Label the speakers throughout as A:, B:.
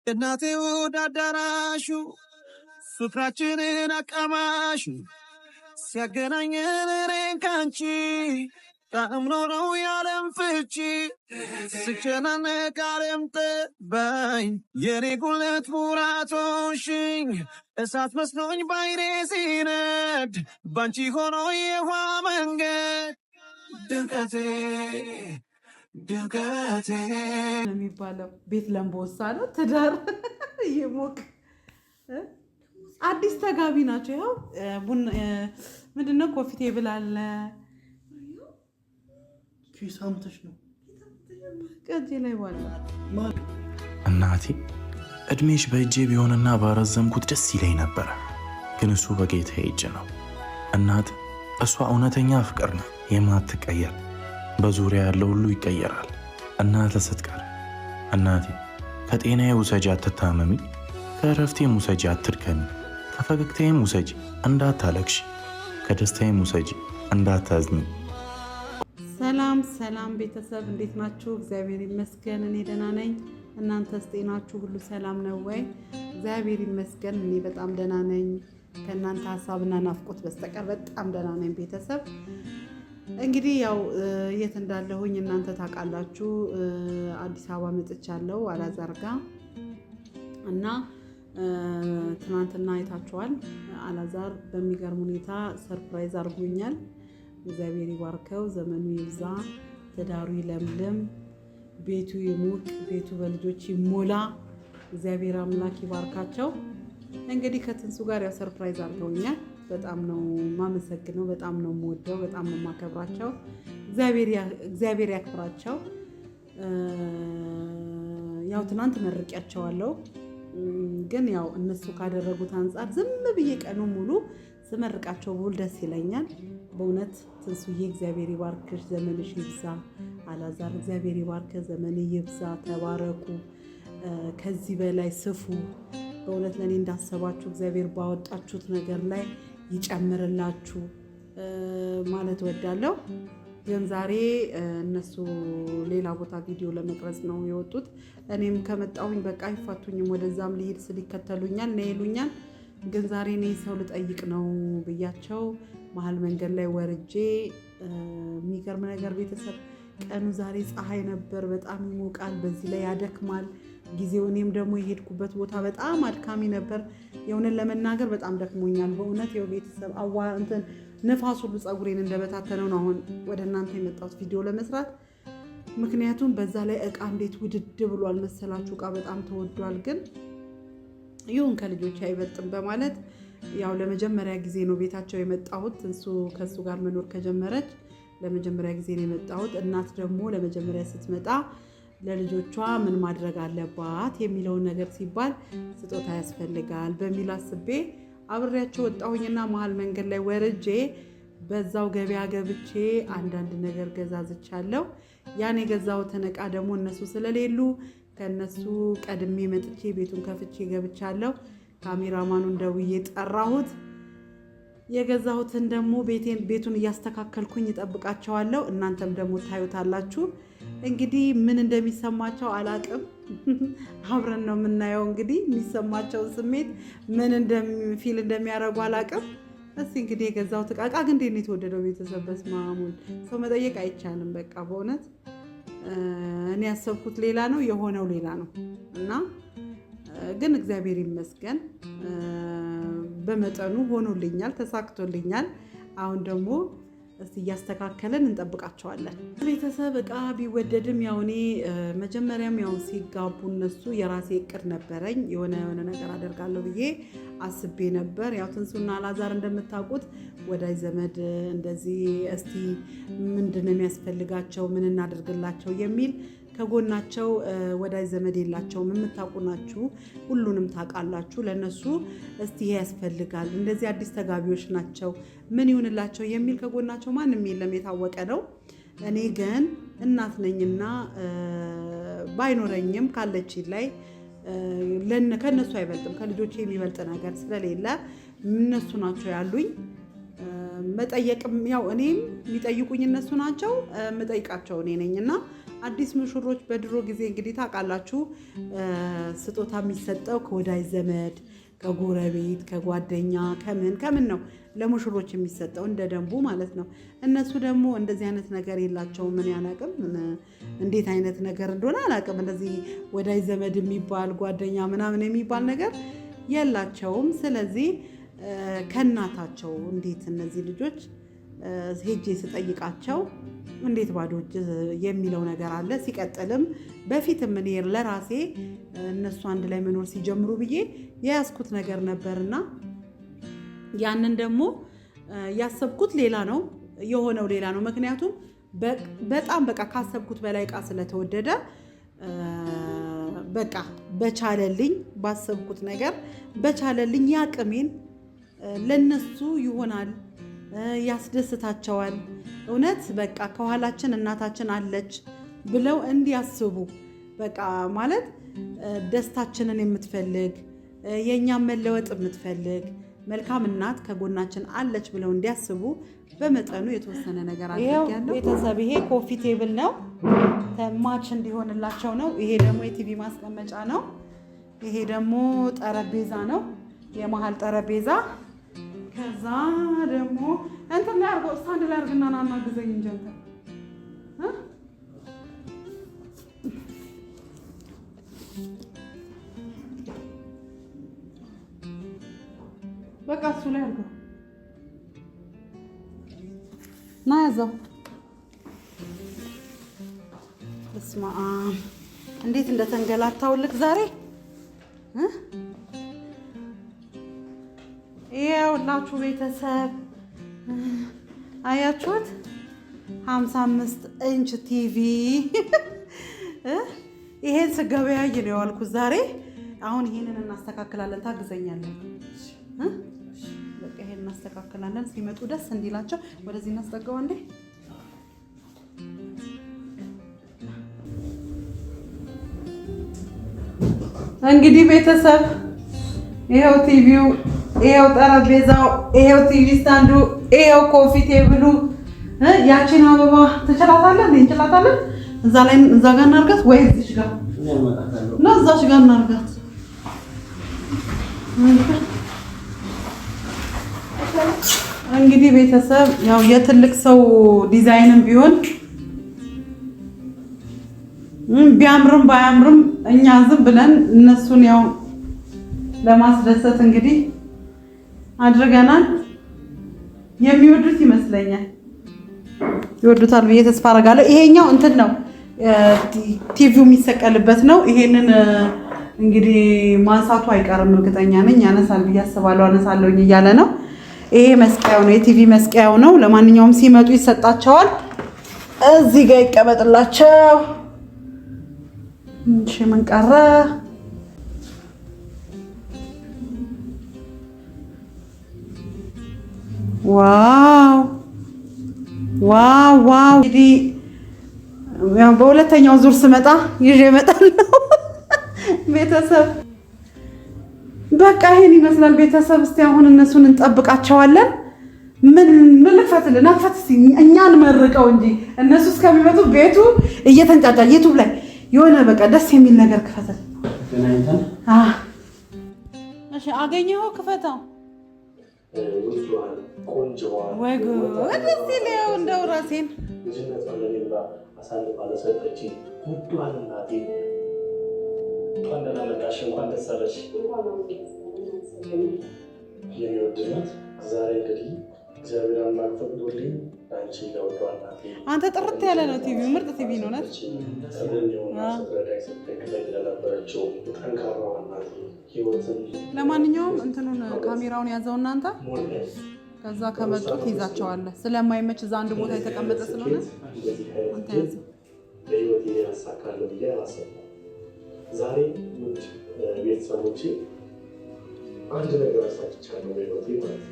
A: እናቴ ወደ አዳራሹ ፍቅራችንን አቃማሹ ሲያገናኘን እኔን ካንቺ ጣዕም ኖረው ያለም ፍቺ ስጨናነቅ ዓለም ጠባኝ የኔ ጉለት ሙራቶሽኝ እሳት መስሎኝ ባይኔ ሲነድ ባንቺ ሆኖ የውሃ መንገድ ድምቀቴ ድምቀቴ
B: የሚባለው ቤት ለምቦሳ ነው። ትዳር ይሞቅ አዲስ ተጋቢ ናቸው። ያው ቡና ምንድነው ኮፊ ቴብል አለ።
A: ኪሳምተሽ ነው
B: ቀጄ ላይ ዋለ
C: እናቴ እድሜሽ በእጄ ቢሆንና ባረዘምኩት ደስ ይለኝ ነበረ፣ ግን እሱ በጌታ እጅ ነው። እናት እሷ እውነተኛ ፍቅር ነው የማትቀየር። በዙሪያ ያለው ሁሉ ይቀየራል እናት ስትቀር። እናቴ ከጤናዬ ውሰጂ አትታመሚ፣ ከእረፍቴም ውሰጂ አትድከሚ፣ ከፈገግታዬም ውሰጂ እንዳታለቅሽ፣ ከደስታዬም ውሰጂ እንዳታዝኝ።
B: ሰላም ሰላም ቤተሰብ እንዴት ናችሁ? እግዚአብሔር ይመስገን እኔ ደህና ነኝ። እናንተስ ጤናችሁ ሁሉ ሰላም ነው ወይ? እግዚአብሔር ይመስገን እኔ በጣም ደህና ነኝ። ከእናንተ ሀሳብና ናፍቆት በስተቀር በጣም ደህና ነኝ ቤተሰብ። እንግዲህ ያው የት እንዳለሁኝ እናንተ ታውቃላችሁ። አዲስ አበባ መጥቻለሁ አላዛር ጋር እና ትናንትና አይታችኋል። አላዛር በሚገርም ሁኔታ ሰርፕራይዝ አድርጎኛል። እግዚአብሔር ይባርከው፣ ዘመኑ ይብዛ፣ ትዳሩ ይለምልም፣ ቤቱ ይሙቅ፣ ቤቱ በልጆች ይሞላ። እግዚአብሔር አምላክ ይባርካቸው። እንግዲህ ከትንሱ ጋር ያው ሰርፕራይዝ አድርገውኛል። በጣም ነው ማመሰግነው፣ በጣም ነው የምወደው፣ በጣም ነው የማከብራቸው። እግዚአብሔር ያክብራቸው። ያው ትናንት መርቂያቸዋለሁ፣ ግን ያው እነሱ ካደረጉት አንጻር ዝም ብዬ ቀኑ ሙሉ ስመርቃቸው ብውል ደስ ይለኛል። በእውነት ትንሱዬ እግዚአብሔር ይባርክሽ፣ ዘመንሽ ይብዛ። አላዛር እግዚአብሔር ይባርክ፣ ዘመን ይብዛ። ተባረኩ፣ ከዚህ በላይ ስፉ። በእውነት ለእኔ እንዳሰባችሁ እግዚአብሔር ባወጣችሁት ነገር ላይ ይጨምርላችሁ ማለት ወዳለሁ። ግን ዛሬ እነሱ ሌላ ቦታ ቪዲዮ ለመቅረጽ ነው የወጡት። እኔም ከመጣሁኝ በቃ አይፋቱኝም፣ ወደዛም ሊሄድ ስል ይከተሉኛል ነው ይሉኛል። ግን ዛሬ እኔ ሰው ልጠይቅ ነው ብያቸው መሀል መንገድ ላይ ወርጄ፣ የሚገርም ነገር ቤተሰብ ቀኑ ዛሬ ፀሐይ ነበር፣ በጣም ይሞቃል፣ በዚህ ላይ ያደክማል ጊዜው። እኔም ደግሞ የሄድኩበት ቦታ በጣም አድካሚ ነበር። የሆነን ለመናገር በጣም ደክሞኛል በእውነት። የው ቤተሰብ ነፋስ ሁሉ ፀጉሬን እንደበታተነው ነው አሁን ወደ እናንተ የመጣሁት ቪዲዮ ለመስራት። ምክንያቱም በዛ ላይ እቃ እንዴት ውድድ ብሏል መሰላችሁ። እቃ በጣም ተወዷል። ግን ይሁን ከልጆች አይበልጥም በማለት ያው ለመጀመሪያ ጊዜ ነው ቤታቸው የመጣሁት። ከሱ ጋር መኖር ከጀመረች ለመጀመሪያ ጊዜ ነው የመጣሁት። እናት ደግሞ ለመጀመሪያ ስትመጣ ለልጆቿ ምን ማድረግ አለባት የሚለውን ነገር ሲባል ስጦታ ያስፈልጋል በሚል አስቤ አብሬያቸው ወጣሁኝና መሀል መንገድ ላይ ወርጄ በዛው ገበያ ገብቼ አንዳንድ ነገር ገዛዝቻለሁ። ያን የገዛሁትን ዕቃ ደግሞ እነሱ ስለሌሉ ከነሱ ቀድሜ መጥቼ ቤቱን ከፍቼ ገብቻለሁ። ካሜራማኑን ደውዬ ጠራሁት። የገዛሁትን ደግሞ ቤቱን እያስተካከልኩኝ እጠብቃቸዋለሁ። እናንተም ደግሞ ታዩታላችሁ። እንግዲህ ምን እንደሚሰማቸው አላቅም። አብረን ነው የምናየው። እንግዲህ የሚሰማቸውን ስሜት ምን ፊል እንደሚያደርጉ አላቅም። እስቲ እንግዲህ የገዛሁት ዕቃ ግን እንዴት ነው የተወደደው ቤተሰብ? በስመ አብ ሰው መጠየቅ አይቻልም። በቃ በእውነት እኔ ያሰብኩት ሌላ ነው የሆነው ሌላ ነው እና ግን እግዚአብሔር ይመስገን በመጠኑ ሆኖልኛል፣ ተሳክቶልኛል። አሁን ደግሞ እስቲ እያስተካከለን እንጠብቃቸዋለን። ቤተሰብ ዕቃ ቢወደድም ያው እኔ መጀመሪያም ያው ሲጋቡ እነሱ የራሴ እቅድ ነበረኝ። የሆነ ነገር አደርጋለሁ ብዬ አስቤ ነበር። ያው ትንሱና አላዛር እንደምታውቁት ወዳጅ ዘመድ እንደዚህ እስቲ ምንድነው የሚያስፈልጋቸው ምን እናደርግላቸው የሚል ከጎናቸው ወዳጅ ዘመድ የላቸውም። የምታውቁ ናችሁ፣ ሁሉንም ታውቃላችሁ። ለነሱ እስቲ ይሄ ያስፈልጋል፣ እንደዚህ አዲስ ተጋቢዎች ናቸው፣ ምን ይሁንላቸው የሚል ከጎናቸው ማንም የለም፣ የታወቀ ነው። እኔ ግን እናት ነኝና ባይኖረኝም ካለችኝ ላይ ከነሱ አይበልጥም፣ ከልጆቼ የሚበልጥ ነገር ስለሌለ እነሱ ናቸው ያሉኝ። መጠየቅም ያው እኔም የሚጠይቁኝ እነሱ ናቸው፣ የምጠይቃቸው እኔ ነኝና አዲስ ሙሽሮች በድሮ ጊዜ እንግዲህ ታውቃላችሁ ስጦታ የሚሰጠው ከወዳጅ ዘመድ ከጎረቤት ከጓደኛ ከምን ነው ለሙሽሮች የሚሰጠው እንደ ደንቡ ማለት ነው። እነሱ ደግሞ እንደዚህ አይነት ነገር የላቸውም። ምን ያላቅም እንዴት አይነት ነገር እንደሆነ አላቅም። እንደዚህ ወዳጅ ዘመድ የሚባል ጓደኛ ምናምን የሚባል ነገር የላቸውም። ስለዚህ ከእናታቸው እንዴት እነዚህ ልጆች ሄጄ ስጠይቃቸው እንዴት ባዶ እጅ የሚለው ነገር አለ። ሲቀጥልም በፊትም እኔ ለራሴ እነሱ አንድ ላይ መኖር ሲጀምሩ ብዬ የያዝኩት ነገር ነበርና ያንን ደግሞ ያሰብኩት ሌላ ነው የሆነው ሌላ ነው። ምክንያቱም በጣም በቃ ካሰብኩት በላይ እቃ ስለተወደደ በቃ በቻለልኝ ባሰብኩት ነገር በቻለልኝ ያቅሜን ለነሱ ይሆናል ያስደስታቸዋል። እውነት በቃ ከኋላችን እናታችን አለች ብለው እንዲያስቡ በቃ ማለት ደስታችንን የምትፈልግ የእኛም መለወጥ የምትፈልግ መልካም እናት ከጎናችን አለች ብለው እንዲያስቡ በመጠኑ የተወሰነ ነገር አድርጌያለሁ። ቤተሰብ ይሄ ኮፊ ቴብል ነው፣ ማች እንዲሆንላቸው ነው። ይሄ ደግሞ የቲቪ ማስቀመጫ ነው። ይሄ ደግሞ ጠረጴዛ ነው፣ የመሀል ጠረጴዛ። ከዛ ደግሞ እንትን ላይ አድርገው ስታንድ ላይ አድርግና ናና ግዘኝ እንጂ እንትን በቃ እሱ ላይ አድርገው ና ያዘው። በስመ አብ እንዴት እንደተንገላታውልክ ዛሬ ይኸውላችሁ ቤተሰብ አያችሁት? 55 ኢንች ቲቪ ይሄን ስገበያይ ነው የዋልኩት ዛሬ። አሁን ይሄንን እናስተካክላለን። ታግዘኛለን? በቃ ይሄን እናስተካክላለን። ሲመጡ ደስ እንዲላቸው ወደዚህ እናስጠጋው እንዴ። እንግዲህ ቤተሰብ ይሄው ቲቪው፣ ይሄው ጠረጴዛው፣ ይሄው ቲቪ ስታንዱ፣ ይሄው ኮፊ ቴብሉ። ያቺን አበባ ትችላታለህ? እንችላታለን። እዛ ጋር እናርጋት ወይ እዚሽ ጋር ነው? እዛሽ ጋር እናርጋት። እንግዲህ ቤተሰብ ያው የትልቅ ሰው ዲዛይንም ቢሆን ቢያምርም ባያምርም እኛ ዝም ብለን እነሱን ያው ለማስደሰት እንግዲህ አድርገናል። የሚወዱት ይመስለኛል፣ ይወዱታል ብዬ ተስፋ አደርጋለሁ። ይሄኛው እንትን ነው ቲቪው የሚሰቀልበት ነው። ይሄንን እንግዲህ ማንሳቱ አይቀርም እርግጠኛ ነኝ። ያነሳል ብዬ አስባለሁ። አነሳለሁኝ እያለ ነው። ይሄ መስቀያው ነው፣ የቲቪ መስቀያው ነው። ለማንኛውም ሲመጡ ይሰጣቸዋል። እዚህ ጋር ይቀመጥላቸው። እሺ ምን ቀረ? ዋው ዋው ዋው! እንግዲህ በሁለተኛው ዙር ስመጣ ይዤ እመጣለሁ። ቤተሰብ በቃ ይሄን ይመስላል። ቤተሰብ እስቲ አሁን እነሱን እንጠብቃቸዋለን። ምን ልክፈትልን? አክፈት እስቲ እኛን መርቀው እንጂ እነሱ እስከሚመጡ ቤቱ እየተንጫጫ ዩቲዩብ ላይ የሆነ በቃ ደስ የሚል ነገር ክፈትል። እሺ አገኘኸው? ክፈተው። ወይ ጉድ! እስቲ ሊያው እንደው ራሴን
C: አሳልፋ ለሰጠችኝ ውዷን እናቴ እንኳን ደህና መጣሽ፣ እንኳን ደስ አለሽ የሚወድ እናት። ዛሬ እንግዲህ እግዚአብሔር አምላክ ፈቅዶልኝ አንቺ ለውዷ እናቴ።
B: አንተ ጥርት ያለ ነው ቲቪው፣ ምርጥ ቲቪ ነው። ነት
C: ለነበረችው ጠንካራዋ እናቴ ህይወትን።
B: ለማንኛውም እንትኑን ካሜራውን ያዘው እናንተ ከዛ ከመጡት ይዛቸዋለህ። ስለማይመች እዛ አንድ ቦታ የተቀመጠ ስለሆነ አንተ ያዘው።
C: በህይወት ያሳካለሁ ብዬ አላሰብኩም። ዛሬ ውድ ቤተሰቦቼ አንድ ነገር አሳክቻለሁ በህይወቴ ማለት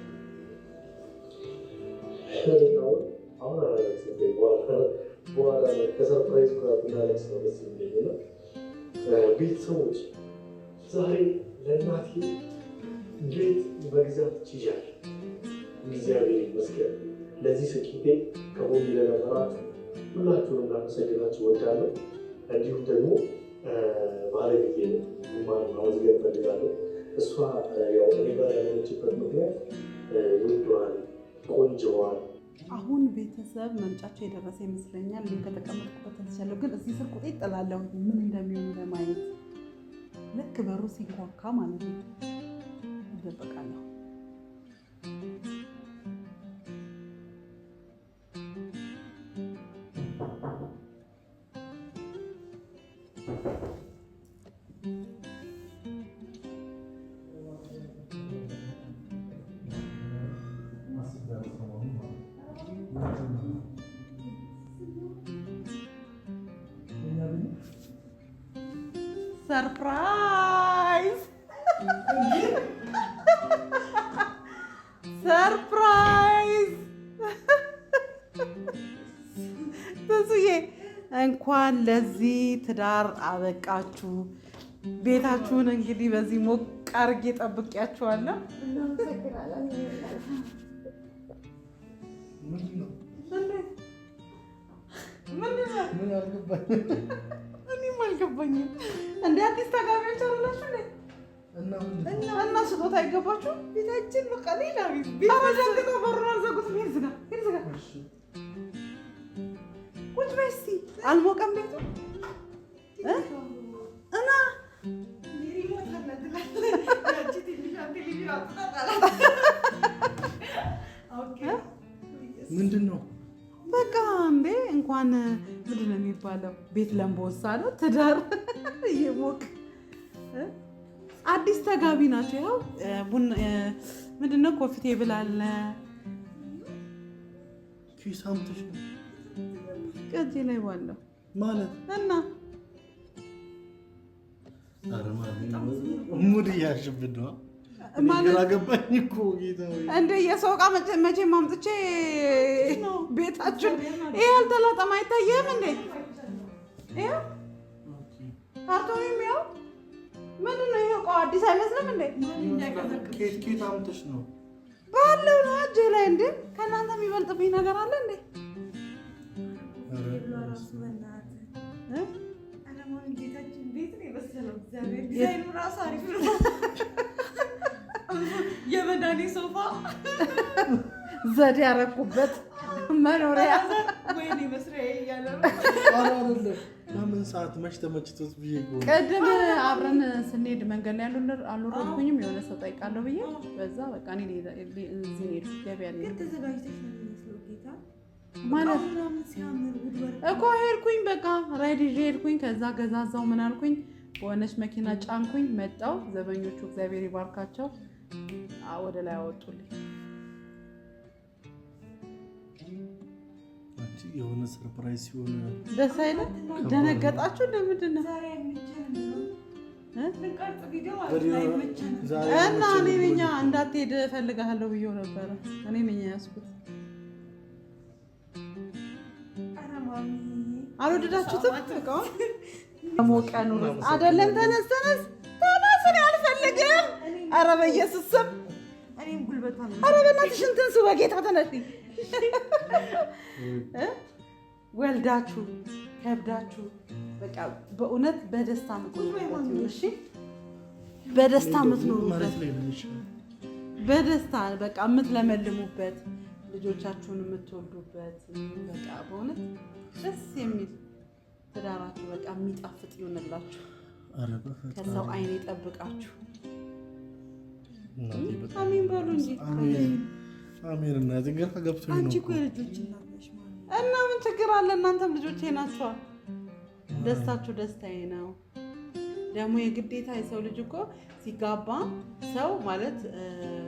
C: ነው። አሁን በኋላ ከሰርፕራይዝ ብናለቅስ ነው ደስ የሚለኝ ነው። ቤተሰቦች ዛሬ ለእናቴ ቤት መግዛት ችያለሁ። እግዚአብሔር ይመስገን። ለዚህ ስኬቴ ከጎኔ ለነበራችሁ
D: ሁላችሁንም ላመሰግናችሁ እወዳለሁ። እንዲሁም ደግሞ ባለቤቴ ማመስገን እፈልጋለሁ። እሷ ያው እኔ ጋር ያለችበት ምክንያት ውዷን ቆንጆዋን
B: አሁን ቤተሰብ መምጫቸው የደረሰ ይመስለኛል። እኔ ከተቀመጥኩበት ተቻለሁ፣ ግን እዚህ ስር ቁጤ ጥላለሁ ምን እንደሚሆኑ ለማየት ልክ በሩ ሲንኳካ ማለት ነው እደበቃለሁ። ሰርፕራይዝ ሰርፕራይዝ! ትንሱዬ እንኳን ለዚህ ትዳር አበቃችሁ። ቤታችሁን እንግዲህ በዚህ ሞቅ አድርጌ ጠብቄያችኋለሁ። እኔም አልገባኝም። እንደ አዲስ ተጋቢዎች አላችሁ እና ስጦታ አይገባችሁ? ቤታችን በቃ ሌላ ቤት አረጋግጠው በሩን አልዘጉት። ሄድ ዝጋ፣ ሄድ ዝጋ። ቁጭ በይ እስኪ። አልሞቀም ቤቱ እና
D: ምንድን ነው
B: በቃ እንዴ እንኳን ምንድን ነው የሚባለው? ቤት ለምቦሳ ነው ትዳር እየሞቅ አዲስ ተጋቢ ናቸው። ያው ቡና ምንድን ነው ኮፊ ቴብል አለ።
D: ኪሳምትሽ ነው
B: ቀጄ ላይ ባለው
D: ማለት
B: እና
D: ሙድ እያልሽብን ነው ማለት አገባኝ እኮ ጌታዬ።
B: እንደ የሰው ዕቃ መቼም አምጥቼ ቤታችን ይሄ አልተላጠም አይታየም እንዴ? ይሄ ካርቶንም ያው ምንድን ነው? ይሄ ዕቃው አዲስ አይመስልም እንዴ?
D: ኬት አምጥሽ ነው
B: ባለው ነው እጄ ላይ እንዴ? ከእናንተ የሚበልጥብኝ ነገር አለ እንዴ?
E: የመዳኔ ሶፋ
B: ዘዴ ያረኩበት መኖሪያ
E: ወይኔ መስሪያ እያለ ነው።
D: ለምን ሰዓት መች ተመችቶት ብዬ
B: ቅድም አብረን ስንሄድ መንገድ ላይ አልወረድኩኝም። የሆነ ሰው ጠይቃለሁ ብዬ በዛ በቃ እኔ እዚህ ሄድኩ። ገበያ ማለት እኮ ሄድኩኝ። በቃ ራይድ ይዤ ሄድኩኝ። ከዛ ገዛዛው ምን አልኩኝ፣ በሆነች መኪና ጫንኩኝ። መጣው ዘበኞቹ እግዚአብሔር ይባርካቸው ወደ ላይ አወጡልኝ።
D: የሆነ ሰርፕራይዝ ሲሆን
B: ደስ አይልም? ደነገጣችሁ? ለምንድን ነው እና እኔ ነኝ እንዳትሄድ እፈልግሃለሁ ብዬው ነበረ። እኔ ነኝ ያዝኩት። አልወደዳችሁትም? እቃውን ሞቀ ኑሮ አይደለም። ተነስ ተነስ ተነስ! እኔ አልፈልግም። ኧረ በኢየሱስ ስም! ኧረ በእናትሽ እንትን ሱ በጌታ ተነሽ። ወልዳችሁ ከብዳችሁ በቃ በእውነት በደስታ የምትኖሩበት ነው። እሺ በደስታ የምትኖሩበት በደስታ በቃ የምትለመልሙበት ልጆቻችሁን የምትወልዱበት በቃ በእውነት ደስ የሚል ትዳራችሁ በቃ የሚጣፍጥ ይሆንላችሁ። ከሰው አይን ይጠብቃችሁ። አሜን በሉ እንጂ
D: አሜን። እናቴ ግን ገብቶኝ ነው።
E: አንቺ እኮ የልጆች እናት ነሽ
B: እና ምን ችግር አለ? እናንተም ልጆቼ ናችኋ። ደስታችሁ ደስታዬ ነው። ደግሞ የግዴታ የሰው ልጅ እኮ ሲጋባ ሰው ማለት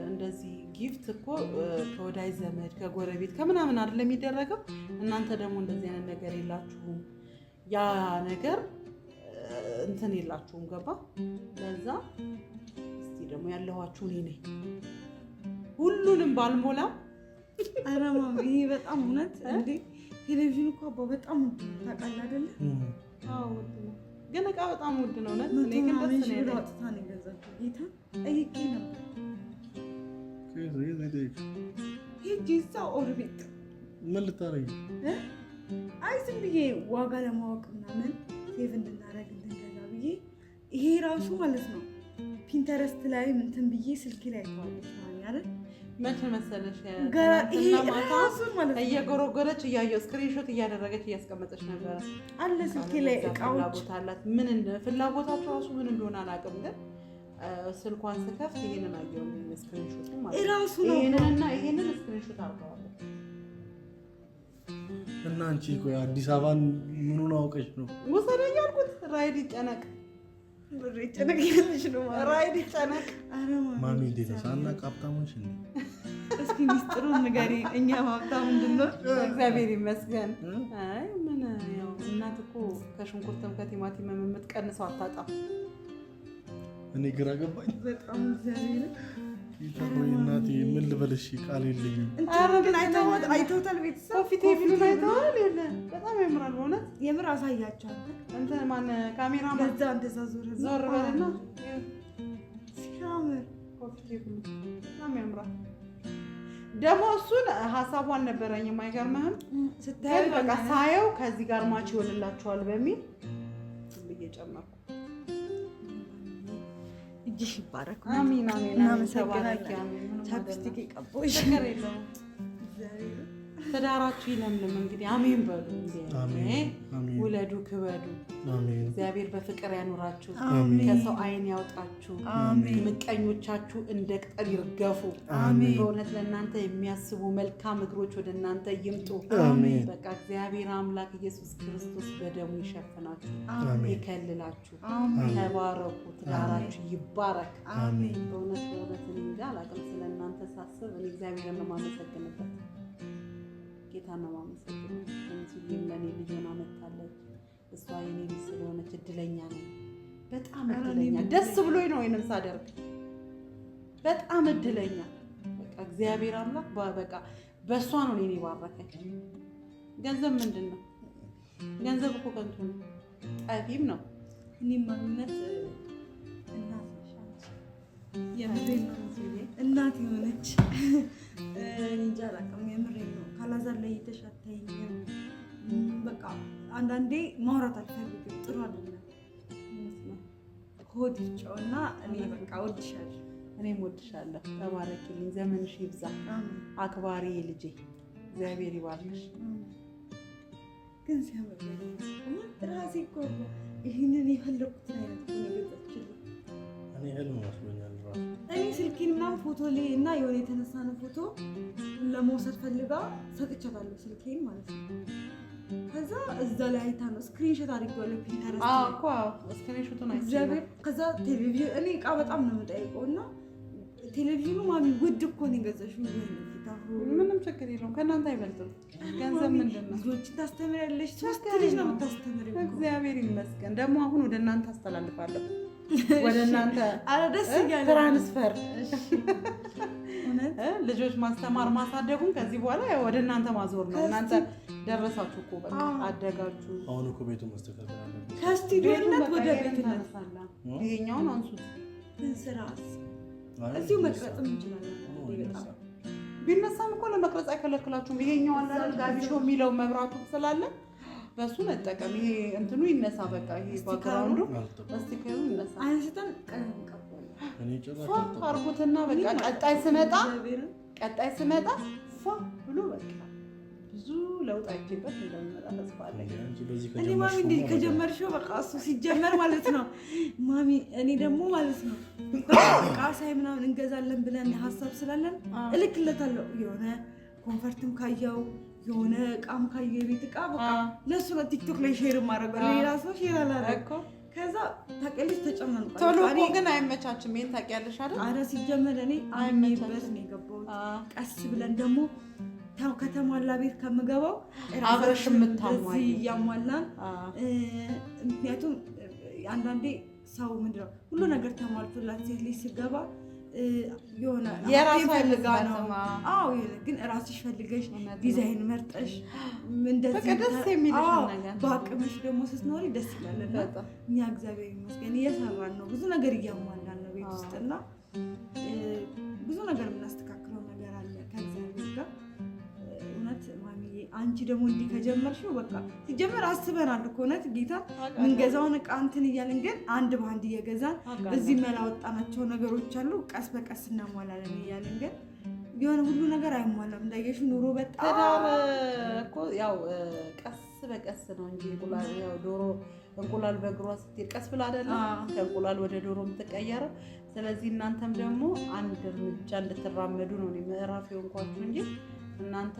B: እንደዚህ ጊፍት እኮ ከወዳጅ ዘመድ ከጎረቤት ከምናምን አይደለም የሚደረገው። እናንተ ደግሞ እንደዚህ አይነት ነገር የላችሁም። ያ ነገር እንትን የላችሁም። ገባ? ለዛ እስቲ ደግሞ ያለኋችሁ እኔ ነኝ። ሁሉንም ባልሞላም
E: ኧረ ማሚ ይሄ በጣም እውነት እንዴ! ቴሌቪዥን እኮ አባ በጣም ውድ ነው ታውቃለህ አይደለ?
B: አዎ ውድ ነው፣ ግን እቃ በጣም ውድ ነው። እውነት እኔ ግን ደስ ነው ያለኝ።
E: አውጥታ ነው የገዛችው። ጌታ ጠይቄ ነበር።
D: ሄጄ
E: እዛ ኦርቢት
D: ምን ልታረጊ?
E: አይ ዝም ብዬ ዋጋ ለማወቅ ምናምን ሴቭ እንድናደርግ እንድንገዛ ብዬ ይሄ ራሱ ማለት ነው ፒንተረስት ላይ እንትን ብዬ ስልኬ ላይ ተዋለች ማለት አይደል?
B: መቼ መሰለሽ
E: ይሄ ራሱ ማለት ነው
B: እየጎረጎረች እያየሁ ስክሪንሾት እያደረገች እያስቀመጠች ነበረ
E: አለ ስልኬ ላይ እቃዎች
B: ፍላጎት አላት። ምን ፍላጎታቸው ራሱ ምን እንደሆነ አላውቅም፣ ግን ስልኳን ስከፍት ይሄንን አየሁ ስክሪንሾቱ ማለት ነው።
E: ራሱ ነው
B: ይሄንን ስክሪንሾት አድርገዋለሁ።
D: እና አንቺ ቆይ አዲስ አበባን ምኑን አውቀሽ ነው
B: ወሰደኝ ያልኩት? ራይድ ይጨነቅ
E: ይጨነቅ ያለሽ ነው
B: ራይድ ይጨነቅ።
D: ማሚ እንዴት ነው ሳናቅ ሀብታሞች እንዴ?
E: እስኪ ሚስጥሩን ንገሪ። እኛ ሀብታም ምንድነው?
B: እግዚአብሔር ይመስገን። አይ ምን ያው እናት እኮ ከሽንኩርትም ከቲማቲም የምትቀንሰው አታጣም።
D: እኔ ግራ ገባኝ
E: በጣም እግዚአብሔር
D: ይተቆይ እናቴ ምን ልበልሽ ቃል የለኝም።
E: አረ ግን አይተውታል ቤተሰብ
B: ኮፊ ቴብሉን አይተዋል? የለ በጣም ያምራል በእውነት
E: የምር አሳያቸዋል።
B: እንትን ማን ካሜራ
E: በዛ እንደዛ ዞር
B: በልና
E: ሲያምር
B: ኮፊ ቴብሉ በጣም ያምራል። ደግሞ እሱን ሀሳቡ አልነበረኝም አይገርምህም? ስታይ በቃ ሳየው ከዚህ ጋር ማች ይሆንላችኋል በሚል እየጨመርኩ
E: እጅሽ ይባረክ።
B: አሜን አሜን።
E: እናመሰግናለን። ቻፕስቲክ ቀቦሽ
B: ነገር የለውም። ትዳራችሁ ይለምልም እንግዲህ አሜን በሉ።
D: አሜን።
B: ውለዱ ክበዱ።
D: አሜን።
B: እግዚአብሔር በፍቅር ያኑራችሁ፣
D: አሜን።
B: ከሰው አይን ያውጣችሁ፣
E: አሜን።
B: ምቀኞቻችሁ እንደ ቅጠል ይርገፉ።
D: አሜን።
B: በእውነት ለእናንተ የሚያስቡ መልካም እግሮች ወደ እናንተ ይምጡ።
D: አሜን።
B: በቃ እግዚአብሔር አምላክ ኢየሱስ ክርስቶስ በደሙ ይሸፍናችሁ፣
D: አሜን።
B: ይከልላችሁ።
E: አሜን።
B: ተባረኩ፣ ትዳራችሁ ይባረክ።
E: አሜን።
B: በእውነት እኔ እንጃ አላውቅም። ስለእናንተ ሳስብ እኔ እግዚአብሔርን ነው የማመሰግንበት፣ ጌታ ነው የማመሰግነው። እንሱዬም ለእኔ ልጅ ሆና መጥታለች። እሷ የኔ ልጅ ስለሆነች እድለኛ ነኝ፣ በጣም እድለኛ። ደስ ብሎኝ ነው ይሄንን ሳደርግ፣ በጣም እድለኛ። በቃ እግዚአብሔር አምላክ በቃ በእሷ ነው እኔን የባረከኝ። ገንዘብ ምንድን ነው? ገንዘብ እኮ ከንቱ ነው፣ ጠፊም ነው።
E: እኔም ማንነት እናት የሆነች እንጃ አላውቅም። የምሬን ነው። ካላዛር ላይ የተሻተኝም በቃ አንዳንዴ ማውራት አልፈልግም። ጥሩ አይደለም። ሆድ ይጫውና እኔ በቃ ወድሻለሁ።
B: እኔም ወድሻለሁ። ተባረኪልኝ፣ ዘመንሽ ይብዛ። አክባሪ ልጄ፣ እግዚአብሔር ይባርክሽ።
E: ግን ሲያምር ራሴ እኮ ይህንን የፈለኩትን አይነት ነገሮችልኝ
D: እኔ ህልም መስሎኛል ራሱ።
E: እኔ ስልኬን ምናምን ፎቶ ላይ እና የሆነ የተነሳነው ፎቶ ለመውሰድ ፈልጋ ሰጥቻታለሁ፣ ስልኬን ማለት ነው። ከዛ እዛ ላይ አይታ ነው ስክሪንሾት አድርጌዋለሁ ፒንተረስት ላይ
B: እኮ ስክሪንሾቱን
E: እግዚአብሔር። ከዛ ቴሌቪዥን እኔ እቃ በጣም ነው የምጠይቀው እና ቴሌቪዥኑ ማሚ ውድ እኮ ነው የገዛሽው።
B: ምንም ችግር የለውም፣ ከእናንተ አይበልጥም። ገንዘብ ምንድን ነው?
E: ልጆችን ታስተምሪያለሽ፣ ሶስት ልጅ ነው የምታስተምሪው።
B: እግዚአብሔር ይመስገን። ደግሞ አሁን ወደ እናንተ አስተላልፋለሁ፣ ወደ እናንተ
E: ደስ እያለ
B: ትራንስፈር ልጆች ማስተማር ማሳደጉን ከዚህ በኋላ ወደ እናንተ ማዞር ነው። እናንተ ደረሳችሁ እኮ በቃ አደጋችሁ።
D: አሁን እኮ ቤቱ መስተካከል አለበት።
E: ከስቱዲዮነት ወደ ቤትነት
B: ይሄኛውን አንሱት።
E: ስራስ እዚሁ መቅረጽም እንችላለን። በጣም
B: ቢነሳም እኮ ለመቅረጽ አይከለክላችሁም። ይሄኛው አለ ጋቢሾ የሚለው መብራቱ ስላለ በሱ መጠቀም። ይሄ እንትኑ ይነሳ በቃ ይሄ ባክግራውንዱ ስቲከሩ ይነሳ።
E: አንስተን ቀለም ቀባለን።
D: እኔ ጭራሽ
B: አርጉትና በቃ ቀጣይ ስመጣ ፏ ብሎ በቃ ብዙ ለውጥ አይቼበት እንደሚመጣ ተስፋ አለኝ።
E: እኔ ማሚ እንዴት ከጀመርሽው በቃ እሱ ሲጀመር ማለት ነው ማሚ። እኔ ደግሞ ማለት ነው በቃ ሳይ ምናምን እንገዛለን ብለን ሀሳብ ስላለን እልክለታለሁ። የሆነ ኮንፈርትም ካየው የሆነ እቃም ካየው የቤት እቃ በቃ ለእሱ ነው ቲክቶክ ላይ ሼር ማድረገው። ሌላ ሰው ሼር አላደረገም። ከዛ ታውቂያለሽ ተጨመንኩ።
B: ቶሎ እኮ ግን አይመቻችም። ይሄን ታውቂያለሽ አይደል?
E: ኧረ ሲጀመር እኔ አምኜበት ነው የገባሁት። ቀስ ብለን ደግሞ ከተሟላ ቤት ከምገባው
B: አብረሽ የምታሟይ
E: እያሟላን። ምክንያቱም አንዳንዴ ሰው ምንድን ነው ሁሉ ነገር ተሟልቶላት ሴት ልጅ ስገባ የሆነ
B: የራሷ
E: ፈልጋ ነው። አዎ ግን ራስሽ ፈልገሽ ዲዛይን መርጠሽ እንደዚህ
B: ደስ የሚልሽ ነገር
E: በአቅምሽ ደግሞ ስትኖሪ ደስ ይላል። እኛ እግዚአብሔር ይመስገን እየሰራን ነው፣ ብዙ ነገር እያሟላን ነው ቤት ውስጥና ብዙ ነገር የምናስተካክለው ነገር አለ ከእግዚአብሔር ጋር። እውነት ማሚዬ አንቺ ደግሞ እንዲህ ከጀመርሽው በቃ ሲጀመር አስበናል እኮ እውነት ጌታ ምንገዛውን እቃ እንትን እያልን ግን አንድ በአንድ እየገዛን እዚህ መላወጣናቸው ነገሮች አሉ። ቀስ በቀስ እናሟላለን እያልን ግን የሆነ ሁሉ ነገር አይሟላም። እንዳየሽ ኑሮ በጣም
B: ትዳር እኮ ያው ቀስ በቀስ ነው እንጂ እንቁላል ያው ዶሮ እንቁላል በእግሯ ስትሄድ ቀስ ብላ አይደለም ከእንቁላል ወደ ዶሮ የምትቀየረው። ስለዚህ እናንተም ደግሞ አንድ እርምጃ እንድትራመዱ ነው ምዕራፍ የሆንኳችሁ እንጂ እናንተ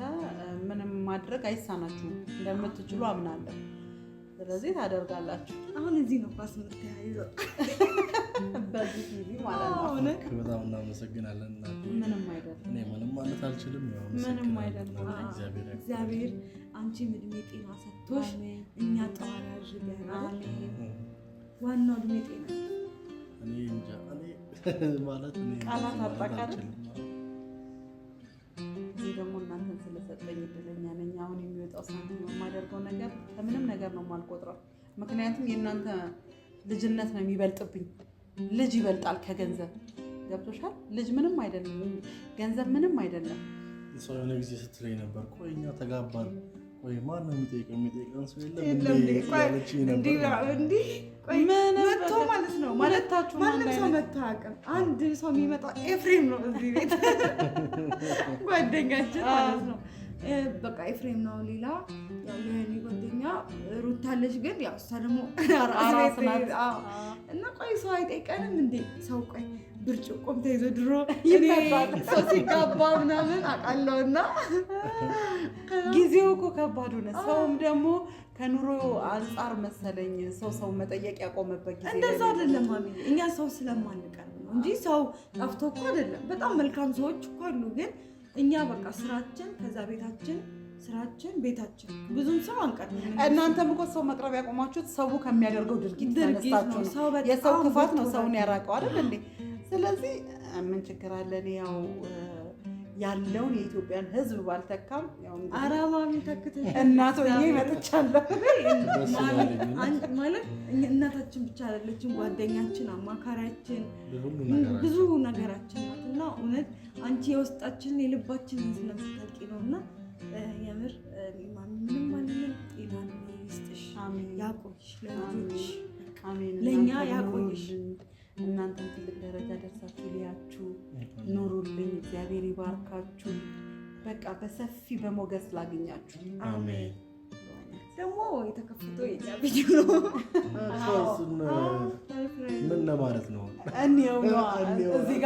B: ምንም ማድረግ አይሳናችሁም፣ እንደምትችሉ አምናለሁ። ስለዚህ ታደርጋላችሁ።
E: አሁን እዚህ ነው ኳስ የምትያይዘው
B: በዚህ ቲቪ ማለት ነው።
D: በጣም እናመሰግናለን።
B: ምንም አይደለም።
D: እኔ ምንም ማለት አልችልም።
B: ምንም አይደለም።
E: እግዚአብሔር አንቺም እድሜ ጤና ሰጥቶሽ እኛ ጠዋሪ አድርገናል። ዋናው እድሜ ጤና።
D: እኔ እንጃ ማለት
B: ቃላት አጣቃለ እዚህ ደግሞ እናንተን ስለሰጠኝ እድለኛ ነኝ። አሁን የሚወጣው ሳንቲም የማደርገው ነገር ከምንም ነገር ነው የማልቆጥረው። ምክንያቱም የእናንተ ልጅነት ነው የሚበልጥብኝ። ልጅ ይበልጣል ከገንዘብ። ገብቶሻል? ልጅ ምንም አይደለም፣ ገንዘብ ምንም አይደለም።
D: ሰው የሆነ ጊዜ ስትለኝ ነበር፣ ቆይ እኛ ተጋባን፣ ቆይ ማን ነው የሚጠይቀን ሰው የለም
E: መጥቶ ማለት ነው ማለታችሁ ማንም ሰው መጥቶ አያውቅም። አንድ ሰው የሚመጣው ኤፍሬም ነው እዚህ ቤት ጓደኛችን ማለት ነው። በቃ ኤፍሬም ነው። ሌላ ያው የኔ ጓደኛ ሩታለች፣ ግን ያው እሷ ደግሞ አራስ ናት እና ቆይ ሰው አይጠይቀንም እንዴ? ሰው ቆይ ብርጭቆም ተይዞ ድሮ ሰው ሲጋባ ምናምን አውቃለሁና
B: ጊዜው እኮ ከባድ ሆነ። ሰውም ደግሞ ከኑሮ አንጻር መሰለኝ ሰው መጠየቅ ያቆመበት ጊዜ።
E: እንደዛ አይደለም ማሚ፣ እኛ ሰው ስለማንቀር ነው እንጂ ሰው ጠፍቶ እኮ አይደለም። በጣም መልካም ሰዎች እኮ አሉ። ግን እኛ በቃ ስራችን ከዛ ቤታችን ስራችን ቤታችን ብዙም ሰው አንቀርም።
B: እናንተም እኮ ሰው መቅረብ ያቆማችሁት ሰው ከሚያደርገው ድርጊት ተነስታችሁ ነው። የሰው ክፋት ነው ሰውን ያራቀው አይደል እንዴ? ስለዚህ ምን ችግር አለ? እኔ ያው ያለውን የኢትዮጵያን ሕዝብ ባልተካም ያው
E: አራማሚ ተክተሽ
B: እናት ሆኜ መጥቻለሁ
E: ማለት እናታችን ብቻ አይደለችም፣ ጓደኛችን፣ አማካሪያችን፣ ብዙ ነገራችን ናት። እና እውነት አንቺ የውስጣችንን የልባችንን ስለምታውቂ ነው። እና የምር ምንም ማንንም ጤና ይስጥሽ፣ ያቆይሽ፣ ለልጆች ለእኛ ያቆይሽ።
B: እናንተም ትልቅ ደረጃ ደርሳችሁ ሊያችሁ ኑሩልኝ። እግዚአብሔር ይባርካችሁ። በቃ በሰፊ በሞገስ ላገኛችሁ።
E: አሜን። ደግሞ የተከፈተው የኛ ቪዲዮ ነው።
D: ምን ለማለት ነው?
B: እዚህ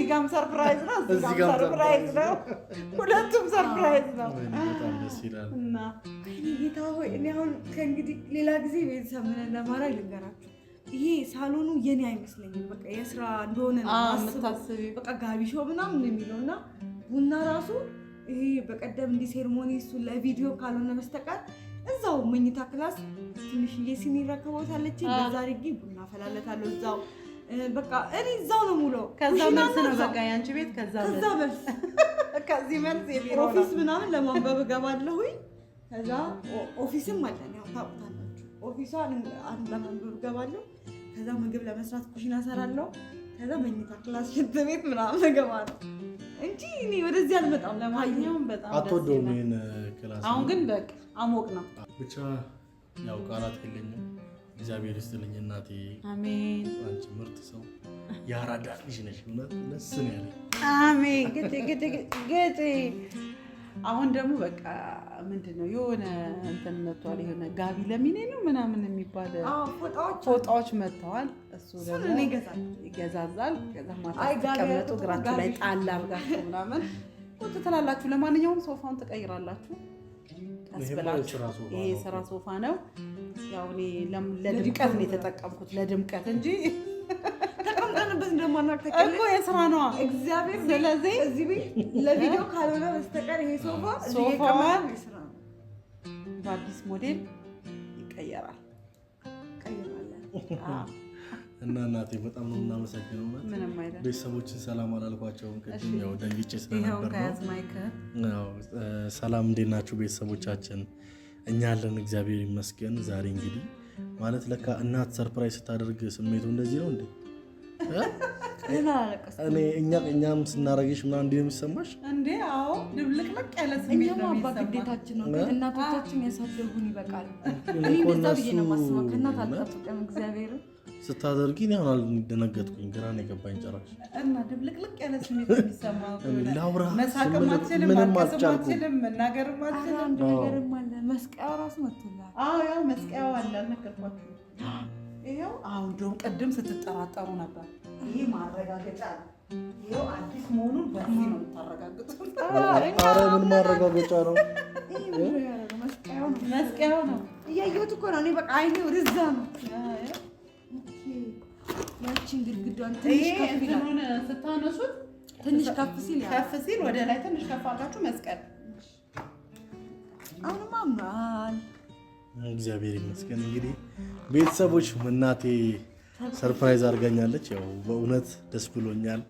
B: ጋርም ሰርፕራይዝ ነው፣ እዚህ ጋርም ሰርፕራይዝ ነው። ሁለቱም ሰርፕራይዝ ነው።
D: በጣም ደስ ይላል።
E: እና ጌታ ሆይ እኔ አሁን ከእንግዲህ ሌላ ጊዜ ቤተሰብ ምን እንደማደርግ ልንገራችሁ። ይሄ ሳሎኑ የኔ አይመስለኝም። በቃ የስራ እንደሆነ
B: የምታስቢ
E: በቃ ጋቢሾ ምናምን የሚለው እና ቡና ራሱ ይሄ በቀደም እንዲህ ሴርሞኒ እሱን ለቪዲዮ ካልሆነ በስተቀር እዛው መኝታ ክላስ ትንሽዬ ሲኒ ረከቦታለች። በዛ አድርጌ ቡና ፈላለታለሁ እዛው። በቃ እኔ እዛው ነው ሙሉ።
B: ከዛ መልስ ነው በቃ ያንቺ ቤት። ከዛ
E: መልስ
B: ከዚህ መልስ የቢሮ
E: ኦፊስ ምናምን ለማንበብ እገባለሁኝ። ከዛ ኦፊስም አለን ያው ታውቁታላችሁ። ኦፊሷን አንድ ለማንበብ እገባለሁ። ከዛ ምግብ ለመስራት ኩሽና እሰራለሁ። ከዛ መኝታ ክላስ፣ ሽንት ቤት ምናምን እገባለሁ እንጂ እኔ ወደዚህ አልመጣም።
B: ለማንኛውም በጣም
D: አትወደውም ይሄን ክላስ።
B: አሁን ግን በቃ አሞቅ ነው
D: ብቻ ያው ቃላት የለኝም። እግዚአብሔር ይስጥልኝ እናቴ።
B: አሜን።
D: አንቺ ምርጥ ሰው ያራዳ ልጅ ነሽ። እውነት ደስ ነው ያለኝ።
B: አሜን። ግጥ አሁን ደግሞ በቃ ምንድነው የሆነ እንትን መጥቷል። የሆነ ጋቢ ለሚኔ ነው ምናምን የሚባል ፎጣዎች መጥተዋል። እሱ ደግሞ ይገዛዛል። ከዛ ማታ ስትቀመጡ እግራችሁ ላይ ጣል አድርጋችሁ ምናምን ቁጭ ትላላችሁ። ለማንኛውም ሶፋውን ትቀይራላችሁ ቀስ ብላችሁ። ይሄ የስራ ሶፋ ነው። ያው እኔ ለድምቀት ነው የተጠቀምኩት፣ ለድምቀት እንጂ ተቀምጠንበት እንደማናቅ ተቀምጠን እኮ የስራ ነው እግዚአብሔር። ስለዚህ እዚህ ቤት ለቪዲዮ ካልሆነ በስተቀር ይሄ ሶፋ የስራ ነው። በአዲስ ሞዴል ይቀየራል።
D: እና እናቴ በጣም ነው የምናመሰግነው።
B: ምንም አይደል።
D: ቤተሰቦችን ሰላም አላልኳቸውም ቅድም ያው ደንግጬ ስለነበር ነው። ሰላም እንዴት ናችሁ ቤተሰቦቻችን? እኛ አለን እግዚአብሔር ይመስገን። ዛሬ እንግዲህ ማለት ለካ እናት ሰርፕራይዝ ስታደርግ ስሜቱ እንደዚህ ነው እንዴ? እኛም ስናረግሽ ምናምን እንዲህ ነው የሚሰማሽ
B: እንዴ? አዎ ድብልቅልቅ ያለ ስሜት ነው
E: የሚሰማው። ግዴታችን ነው። እናቶቻችን ያሳደጉን ይበቃል። እኔ እንደዛ ብዬ ነው የማስበው። ከእናት አልጠብቅም። እግዚአብሔር
D: ስታደርጊ እኔ አሁን አልደነገጥኩኝ፣ ግራ ነው የገባኝ ጭራሽ።
B: እና ድብልቅልቅ ያለ ስሜት ነው የሚሰማው።
D: ላውራ
B: መሳቅም አትችልም፣ ማልቀስም አትችልም፣ መናገርም አትችልም።
E: አንድ ነገርም አለ። መስቀያው ራሱ መጥቶላል።
B: አዎ ያው መስቀያው አለ። አልነገርኳችሁም? ይኸው አሁን እንደውም ቅድም ስትጠራጠሩ ነበር። ይሄ ማረጋገጫ ነው። ይኸው አዲስ መሆኑን በዚህ ነው የምታረጋግጡት።
D: ኧረ ምን ማረጋገጫ ነው?
B: መስቀያው ነው።
E: እያየሁት እኮ ነው። እኔ በቃ አይኔ ወደዛ ነው። ያቺን ግድግዳዋን ትንሽ ከፍ ይላል።
B: ስታነሱት
E: ትንሽ ከፍ ሲል
B: ወደ ላይ ትንሽ ከፍ አድርጋችሁ መስቀል።
E: አሁንማ አምኗል።
D: እግዚአብሔር ይመስገን። እንግዲህ ቤተሰቦች እናቴ ሰርፕራይዝ አድርጋኛለች። ያው በእውነት ደስ ብሎኛል።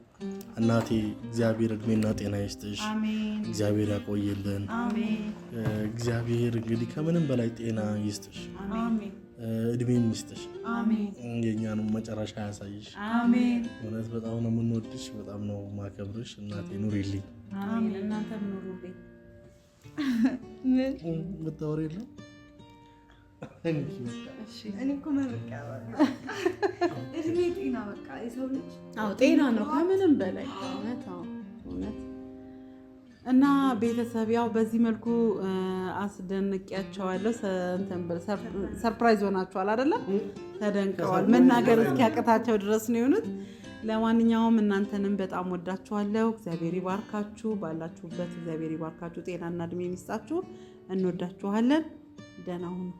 D: እናቴ እግዚአብሔር እድሜና ጤና ይስጥሽ፣ እግዚአብሔር ያቆይልን። እግዚአብሔር እንግዲህ ከምንም በላይ ጤና ይስጥሽ፣ እድሜም ይስጥሽ፣ የእኛንም መጨረሻ ያሳይሽ። እውነት በጣም ነው የምንወድሽ፣ በጣም ነው ማከብርሽ። እናቴ ኑሪልኝ።
B: እናንተም ኑሩልኝ።
D: ምታወሪ የለም
E: እኔ እኮ መርቂያ እድሜ ጤና፣ በቃ የሰው ልጅ
B: ጤና ነው ከምንም በላይ እውነት። እና ቤተሰብ ያው በዚህ መልኩ አስደንቄያቸዋለሁ። ሰርፕራይዝ ሆናችኋል አይደለ? ተደንቀዋል። መናገር እስኪያቅታቸው ድረስ ነው የሆኑት። ለማንኛውም እናንተንም በጣም ወዳችኋለሁ። እግዚአብሔር ይባርካችሁ፣ ባላችሁበት እግዚአብሔር ይባርካችሁ፣ ጤናና እድሜ ይስጣችሁ። እንወዳችኋለን። ደህና ሁኑ።